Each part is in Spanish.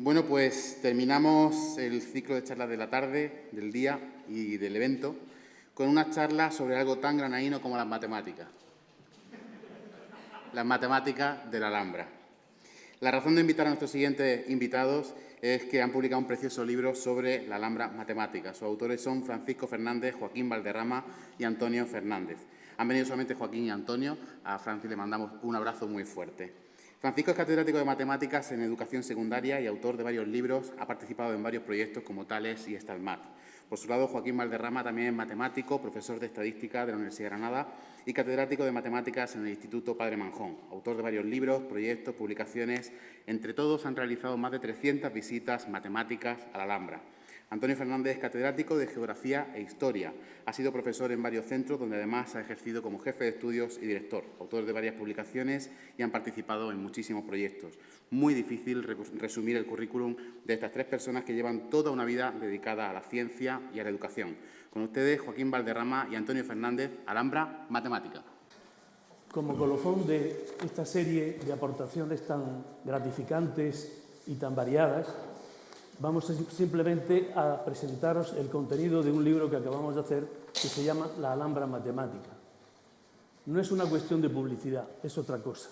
Bueno, pues terminamos el ciclo de charlas de la tarde, del día y del evento con una charla sobre algo tan granadino como las matemáticas. Las matemáticas de la Alhambra. La razón de invitar a nuestros siguientes invitados es que han publicado un precioso libro sobre la Alhambra matemática. Sus autores son Francisco Fernández, Joaquín Valderrama y Antonio Fernández. Han venido solamente Joaquín y Antonio. A Francis le mandamos un abrazo muy fuerte. Francisco es catedrático de Matemáticas en Educación Secundaria y autor de varios libros. Ha participado en varios proyectos como Tales y Stalmat. Por su lado, Joaquín Valderrama también es matemático, profesor de Estadística de la Universidad de Granada y catedrático de Matemáticas en el Instituto Padre Manjón. Autor de varios libros, proyectos, publicaciones. Entre todos han realizado más de 300 visitas matemáticas a la Alhambra. Antonio Fernández es catedrático de Geografía e Historia. Ha sido profesor en varios centros, donde además ha ejercido como jefe de estudios y director, autor de varias publicaciones y han participado en muchísimos proyectos. Muy difícil resumir el currículum de estas tres personas que llevan toda una vida dedicada a la ciencia y a la educación. Con ustedes, Joaquín Valderrama y Antonio Fernández, Alhambra Matemática. Como colofón de esta serie de aportaciones tan gratificantes y tan variadas, vamos simplemente a presentaros el contenido de un libro que acabamos de hacer que se llama La Alhambra Matemática. No es una cuestión de publicidad, es otra cosa.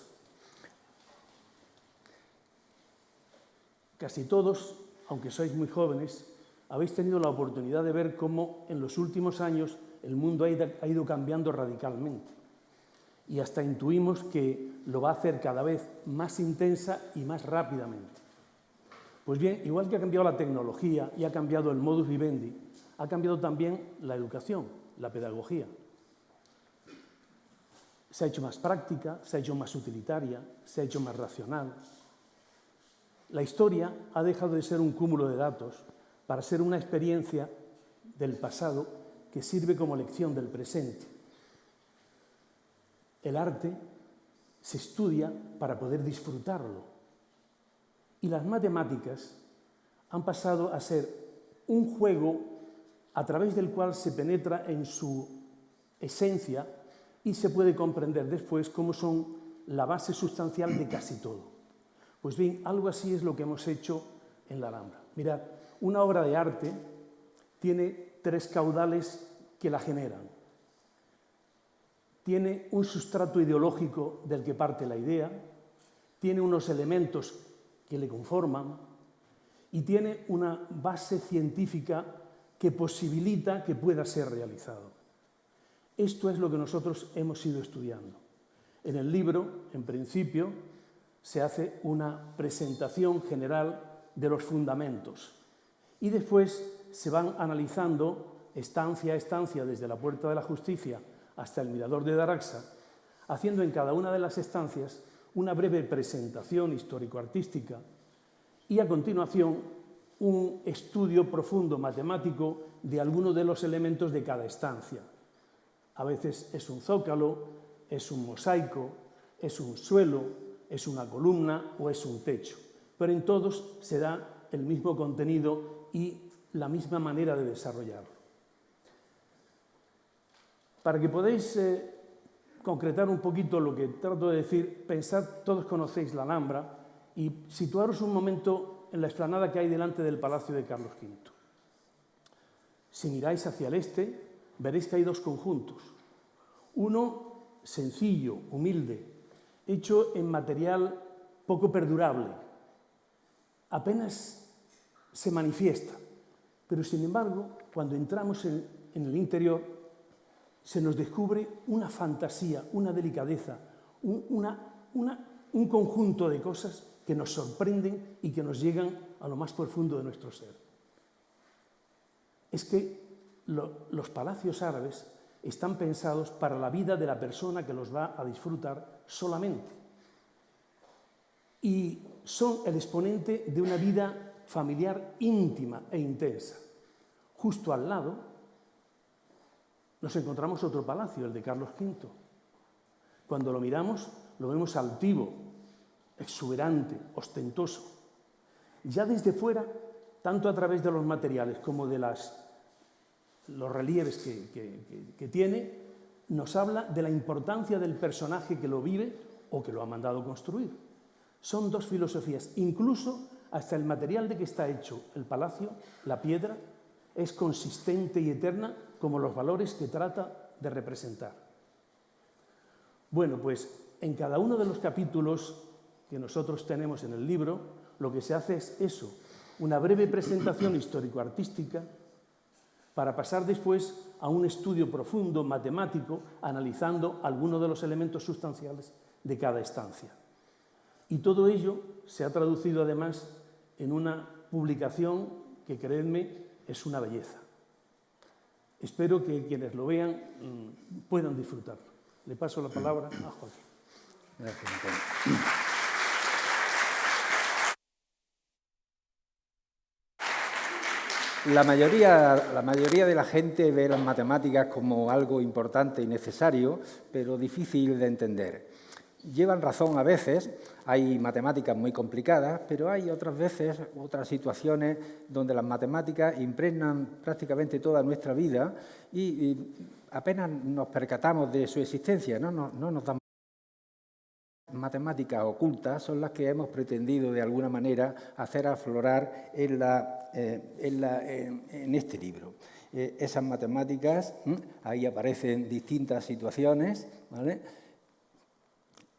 Casi todos, aunque sois muy jóvenes, habéis tenido la oportunidad de ver cómo en los últimos años el mundo ha ido cambiando radicalmente. Y hasta intuimos que lo va a hacer cada vez más intensa y más rápidamente. Pues bien, igual que ha cambiado la tecnología y ha cambiado el modus vivendi, ha cambiado también la educación, la pedagogía. Se ha hecho más práctica, se ha hecho más utilitaria, se ha hecho más racional. La historia ha dejado de ser un cúmulo de datos para ser una experiencia del pasado que sirve como lección del presente. El arte se estudia para poder disfrutarlo. Y las matemáticas han pasado a ser un juego a través del cual se penetra en su esencia y se puede comprender después cómo son la base sustancial de casi todo. Pues bien, algo así es lo que hemos hecho en la Alhambra. Mirad, una obra de arte tiene tres caudales que la generan. Tiene un sustrato ideológico del que parte la idea, tiene unos elementos que le conforman y tiene una base científica que posibilita que pueda ser realizado. Esto es lo que nosotros hemos ido estudiando. En el libro, en principio, se hace una presentación general de los fundamentos y después se van analizando estancia a estancia desde la Puerta de la Justicia hasta el Mirador de Daraxa, haciendo en cada una de las estancias una breve presentación histórico-artística y a continuación un estudio profundo matemático de algunos de los elementos de cada estancia. A veces es un zócalo, es un mosaico, es un suelo, es una columna o es un techo. Pero en todos se da el mismo contenido y la misma manera de desarrollarlo. Para que podáis concretar un poquito lo que trato de decir, pensad, todos conocéis la Alhambra, y situaros un momento en la explanada que hay delante del Palacio de Carlos V. Si miráis hacia el este, veréis que hay dos conjuntos. Uno sencillo, humilde, hecho en material poco perdurable. Apenas se manifiesta, pero sin embargo, cuando entramos en el interior, se nos descubre una fantasía, una delicadeza, un conjunto de cosas que nos sorprenden y que nos llegan a lo más profundo de nuestro ser. Es que los palacios árabes están pensados para la vida de la persona que los va a disfrutar solamente. Y son el exponente de una vida familiar íntima e intensa. Justo al lado nos encontramos otro palacio, el de Carlos V. Cuando lo miramos, lo vemos altivo, exuberante, ostentoso. Ya desde fuera, tanto a través de los materiales como de los relieves que tiene, nos habla de la importancia del personaje que lo vive o que lo ha mandado construir. Son dos filosofías. Incluso hasta el material de que está hecho el palacio, la piedra, es consistente y eterna como los valores que trata de representar. Bueno, pues en cada uno de los capítulos que nosotros tenemos en el libro, lo que se hace es eso, una breve presentación histórico-artística para pasar después a un estudio profundo, matemático, analizando algunos de los elementos sustanciales de cada estancia. Y todo ello se ha traducido además en una publicación que, creedme, es una belleza. Espero que quienes lo vean puedan disfrutarlo. Le paso la palabra a Joaquín. Gracias, Antonio. La mayoría de la gente ve las matemáticas como algo importante y necesario, pero difícil de entender. Llevan razón a veces, hay matemáticas muy complicadas, pero hay otras veces, otras situaciones donde las matemáticas impregnan prácticamente toda nuestra vida y apenas nos percatamos de su existencia, no nos damos. Matemáticas ocultas son las que hemos pretendido de alguna manera hacer aflorar en este libro. Esas matemáticas, ahí aparecen distintas situaciones, ¿vale?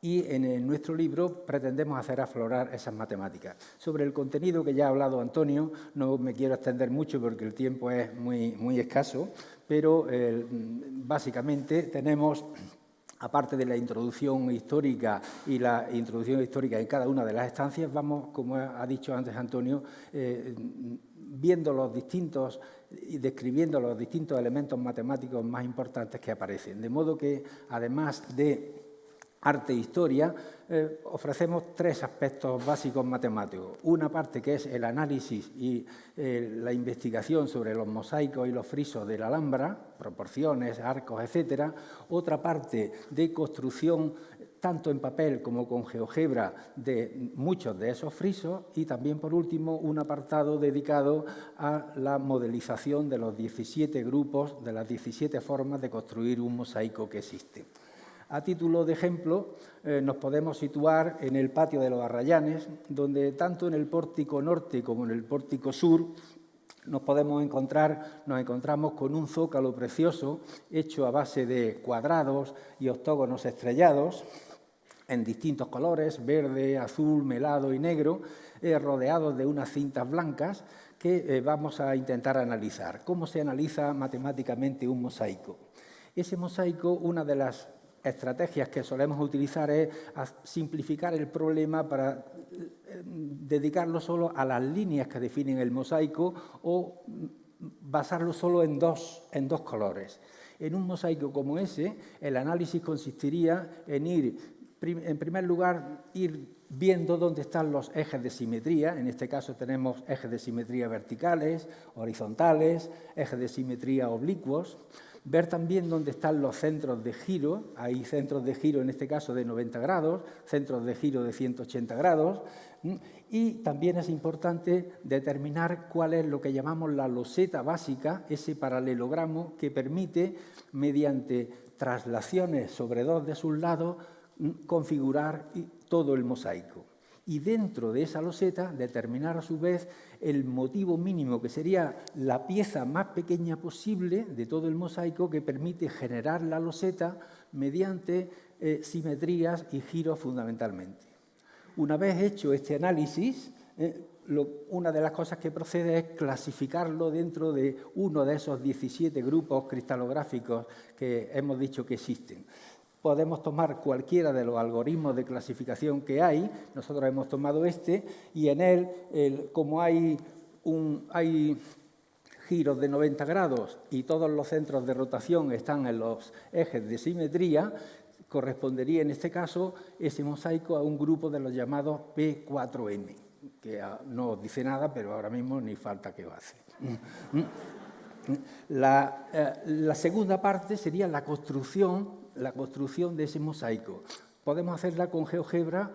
Y en nuestro libro pretendemos hacer aflorar esas matemáticas. Sobre el contenido que ya ha hablado Antonio, no me quiero extender mucho porque el tiempo es muy escaso, pero básicamente tenemos, aparte de la introducción histórica y la introducción histórica en cada una de las estancias, vamos, como ha dicho antes Antonio, viendo los distintos y describiendo los distintos elementos matemáticos más importantes que aparecen. De modo que, además de arte e historia, ofrecemos tres aspectos básicos matemáticos. Una parte que es el análisis y la investigación sobre los mosaicos y los frisos de la Alhambra, proporciones, arcos, etcétera. Otra parte de construcción, tanto en papel como con GeoGebra, de muchos de esos frisos. Y también, por último, un apartado dedicado a la modelización de los 17 grupos, de las 17 formas de construir un mosaico que existe. A título de ejemplo, nos podemos situar en el patio de los Arrayanes, donde tanto en el pórtico norte como en el pórtico sur nos encontramos con un zócalo precioso hecho a base de cuadrados y octógonos estrellados en distintos colores, verde, azul, melado y negro, rodeados de unas cintas blancas que vamos a intentar analizar. ¿Cómo se analiza matemáticamente un mosaico? Ese mosaico, una de las estrategias que solemos utilizar es simplificar el problema para dedicarlo solo a las líneas que definen el mosaico o basarlo solo en dos colores. En un mosaico como ese, el análisis consistiría en en primer lugar, ir viendo dónde están los ejes de simetría. En este caso tenemos ejes de simetría verticales, horizontales, ejes de simetría oblicuos. Ver también dónde están los centros de giro. Hay centros de giro, en este caso, de 90 grados, centros de giro de 180 grados. Y también es importante determinar cuál es lo que llamamos la loseta básica, ese paralelogramo que permite, mediante traslaciones sobre dos de sus lados, configurar todo el mosaico. Y dentro de esa loseta determinar a su vez el motivo mínimo, que sería la pieza más pequeña posible de todo el mosaico que permite generar la loseta mediante simetrías y giros fundamentalmente. Una vez hecho este análisis, una de las cosas que procede es clasificarlo dentro de uno de esos 17 grupos cristalográficos que hemos dicho que existen. Podemos tomar cualquiera de los algoritmos de clasificación que hay. Nosotros hemos tomado este y en él, como hay giros de 90 grados y todos los centros de rotación están en los ejes de simetría, correspondería en este caso ese mosaico a un grupo de los llamados P4M, que no os dice nada, pero ahora mismo ni falta que os hace. La segunda parte sería la construcción de ese mosaico. Podemos hacerla con GeoGebra,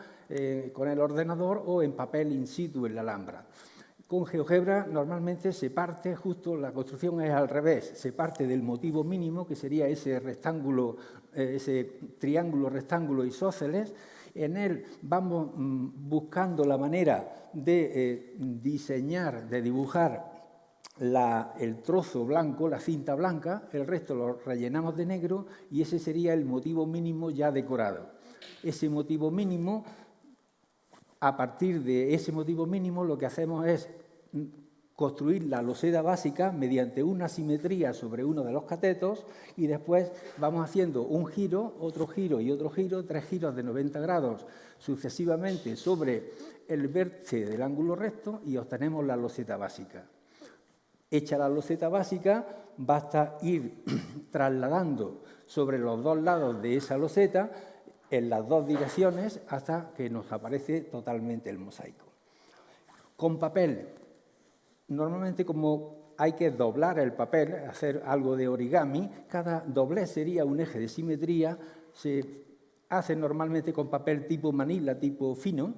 con el ordenador o en papel in situ en la Alhambra. Con GeoGebra normalmente se parte justo, la construcción es al revés, se parte del motivo mínimo, que sería ese rectángulo, ese triángulo, rectángulo isósceles, En él vamos buscando la manera de diseñar, de dibujar el trozo blanco, la cinta blanca, el resto lo rellenamos de negro y ese sería el motivo mínimo ya decorado. Ese motivo mínimo, a partir de ese motivo mínimo, lo que hacemos es construir la loseta básica mediante una simetría sobre uno de los catetos y después vamos haciendo un giro, otro giro y otro giro, 3 giros de 90 grados sucesivamente sobre el vértice del ángulo recto y obtenemos la loseta básica. Hecha la loseta básica, basta ir trasladando sobre los dos lados de esa loseta en las dos direcciones hasta que nos aparece totalmente el mosaico. Con papel, normalmente como hay que doblar el papel, hacer algo de origami, cada doblez sería un eje de simetría, se hace normalmente con papel tipo manila, tipo fino,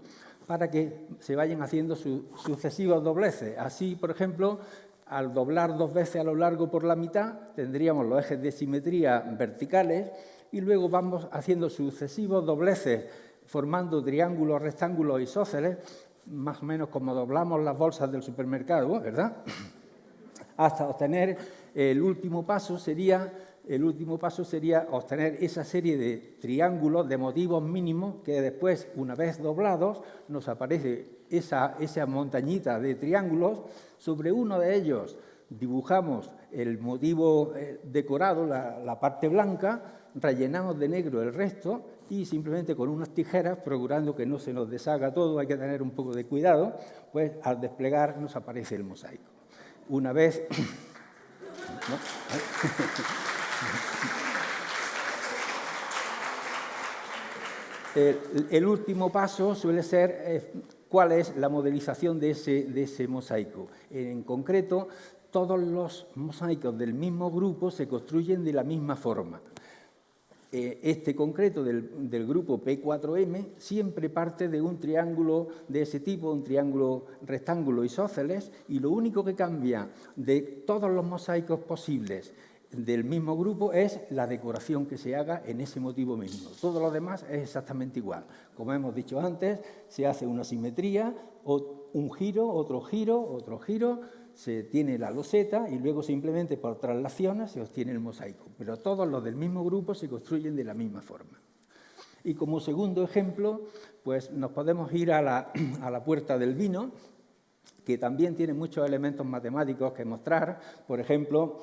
para que se vayan haciendo sus sucesivos dobleces. Así, por ejemplo, al doblar 2 veces a lo largo por la mitad, tendríamos los ejes de simetría verticales y luego vamos haciendo sucesivos dobleces, formando triángulos, rectángulos isósceles, más o menos como doblamos las bolsas del supermercado, ¿verdad? Hasta obtener el último paso sería obtener esa serie de triángulos de motivos mínimos que después, una vez doblados, nos aparece esa montañita de triángulos. Sobre uno de ellos dibujamos el motivo decorado, la parte blanca, rellenamos de negro el resto y simplemente con unas tijeras, procurando que no se nos deshaga todo, hay que tener un poco de cuidado, pues al desplegar nos aparece el mosaico. Una vez... ¿No? El último paso suele ser cuál es la modelización de ese mosaico. En concreto, todos los mosaicos del mismo grupo se construyen de la misma forma. Este concreto del grupo P4M siempre parte de un triángulo de ese tipo, un triángulo rectángulo isósceles, y lo único que cambia de todos los mosaicos posibles del mismo grupo es la decoración que se haga en ese motivo mínimo. Todo lo demás es exactamente igual. Como hemos dicho antes, se hace una simetría, un giro, otro giro, se tiene la loseta y luego simplemente por traslaciones se obtiene el mosaico. Pero todos los del mismo grupo se construyen de la misma forma. Y como segundo ejemplo, pues nos podemos ir a la puerta del vino, que también tiene muchos elementos matemáticos que mostrar. Por ejemplo,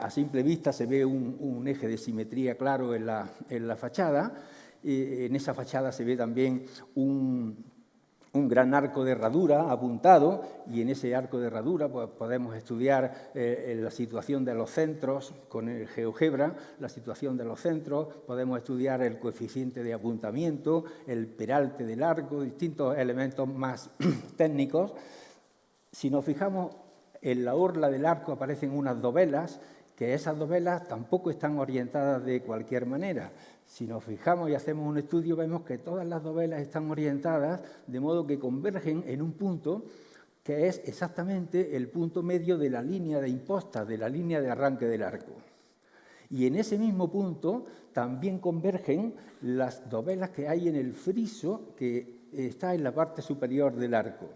a simple vista se ve un eje de simetría claro en la fachada. En esa fachada se ve también un gran arco de herradura apuntado, y en ese arco de herradura pues, podemos estudiar la situación de los centros con el GeoGebra, la situación de los centros, podemos estudiar el coeficiente de apuntamiento, el peralte del arco, distintos elementos más técnicos. Si nos fijamos, en la orla del arco aparecen unas dovelas, que esas dovelas tampoco están orientadas de cualquier manera. Si nos fijamos y hacemos un estudio, vemos que todas las dovelas están orientadas de modo que convergen en un punto que es exactamente el punto medio de la línea de imposta, de la línea de arranque del arco. Y en ese mismo punto también convergen las dovelas que hay en el friso que está en la parte superior del arco.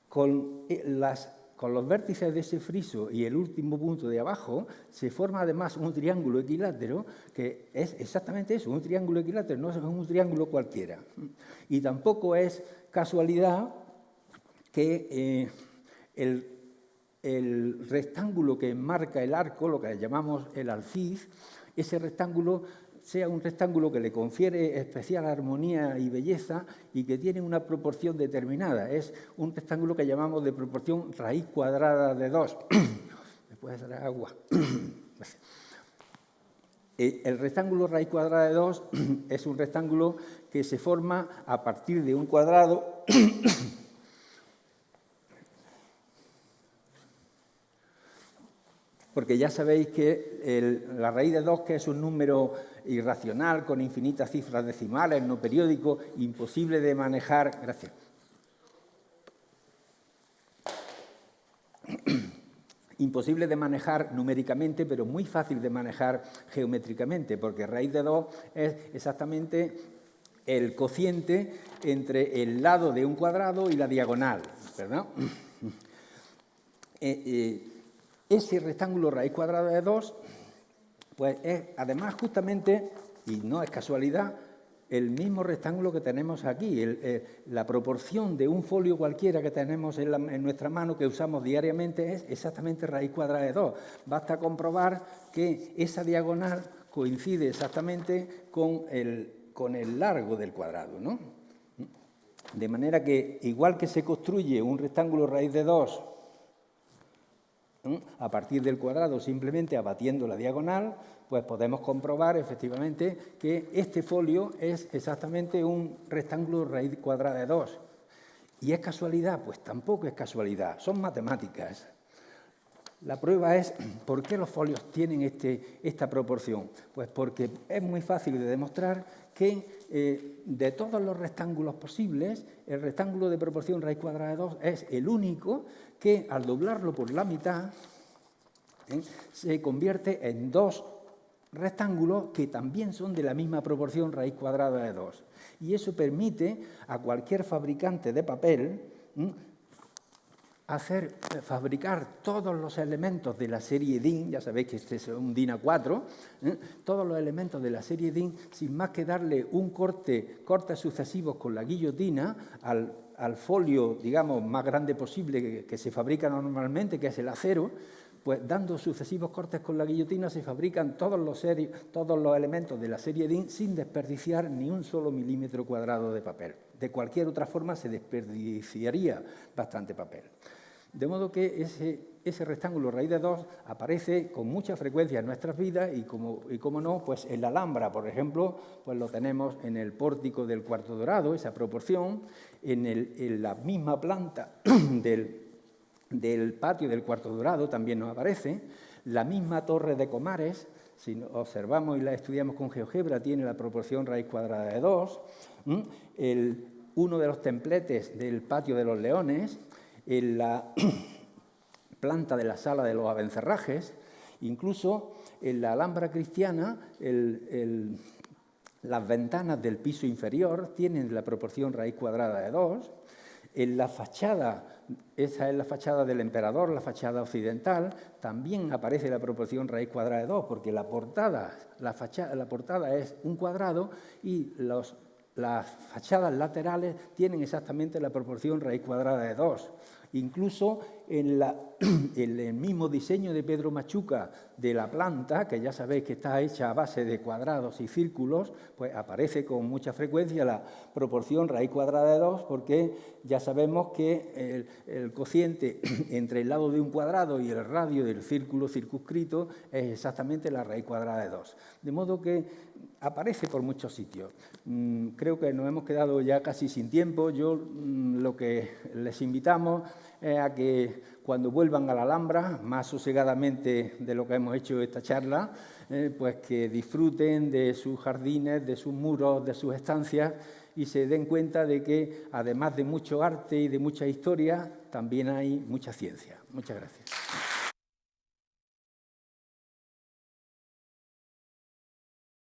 Con los vértices de ese friso y el último punto de abajo se forma además un triángulo equilátero que es exactamente eso, un triángulo equilátero, no es un triángulo cualquiera. Y tampoco es casualidad que el rectángulo que enmarca el arco, lo que llamamos el alfiz, ese rectángulo sea un rectángulo que le confiere especial armonía y belleza y que tiene una proporción determinada. Es un rectángulo que llamamos de proporción raíz cuadrada de 2. ¿Me puedes dar agua? El rectángulo raíz cuadrada de 2 es un rectángulo que se forma a partir de un cuadrado porque ya sabéis que la raíz de 2, que es un número irracional con infinitas cifras decimales, no periódico, imposible de manejar. Gracias. Imposible de manejar numéricamente, pero muy fácil de manejar geométricamente, porque raíz de 2 es exactamente el cociente entre el lado de un cuadrado y la diagonal, ¿verdad? Ese rectángulo raíz cuadrada de 2, pues es además justamente, y no es casualidad, el mismo rectángulo que tenemos aquí. La proporción de un folio cualquiera que tenemos en nuestra mano, que usamos diariamente, es exactamente raíz cuadrada de 2. Basta comprobar que esa diagonal coincide exactamente con el largo del cuadrado, ¿no? De manera que, igual que se construye un rectángulo raíz de 2 a partir del cuadrado simplemente abatiendo la diagonal, pues podemos comprobar efectivamente que este folio es exactamente un rectángulo raíz cuadrada de 2. ¿Y es casualidad? Pues tampoco es casualidad, son matemáticas. La prueba es por qué los folios tienen esta proporción. Pues porque es muy fácil de demostrar que de todos los rectángulos posibles, el rectángulo de proporción raíz cuadrada de 2 es el único que al doblarlo por la mitad se convierte en dos rectángulos que también son de la misma proporción raíz cuadrada de 2. Y eso permite a cualquier fabricante de papel fabricar todos los elementos de la serie DIN, ya sabéis que este es un DIN A4, todos los elementos de la serie DIN, sin más que darle un cortes sucesivos con la guillotina al folio, digamos, más grande posible que se fabrica normalmente, que es el acero. Pues dando sucesivos cortes con la guillotina se fabrican todos los elementos de la serie DIN sin desperdiciar ni un solo milímetro cuadrado de papel. De cualquier otra forma se desperdiciaría bastante papel. De modo que ese rectángulo raíz de 2 aparece con mucha frecuencia en nuestras vidas y como no, pues en la Alhambra, por ejemplo, pues lo tenemos en el pórtico del Cuarto Dorado, esa proporción, en la misma planta del patio del Cuarto Dorado también nos aparece, la misma torre de Comares, si observamos y la estudiamos con GeoGebra, tiene la proporción raíz cuadrada de 2, uno de los templetes del patio de los Leones, en la planta de la sala de los Abencerrajes, incluso en la Alhambra cristiana, las ventanas del piso inferior tienen la proporción raíz cuadrada de 2, en la fachada, esa es la fachada del emperador, la fachada occidental, también aparece la proporción raíz cuadrada de 2, porque la portada es un cuadrado y las fachadas laterales tienen exactamente la proporción raíz cuadrada de 2. Incluso en el mismo diseño de Pedro Machuca de la planta, que ya sabéis que está hecha a base de cuadrados y círculos, pues aparece con mucha frecuencia la proporción raíz cuadrada de 2, porque ya sabemos que el cociente entre el lado de un cuadrado y el radio del círculo circunscrito es exactamente la raíz cuadrada de 2. De modo que aparece por muchos sitios. Creo que nos hemos quedado ya casi sin tiempo. Yo lo que les invitamos es a que cuando vuelvan a la Alhambra, más sosegadamente de lo que hemos hecho esta charla, pues que disfruten de sus jardines, de sus muros, de sus estancias y se den cuenta de que además de mucho arte y de mucha historia, también hay mucha ciencia. Muchas gracias.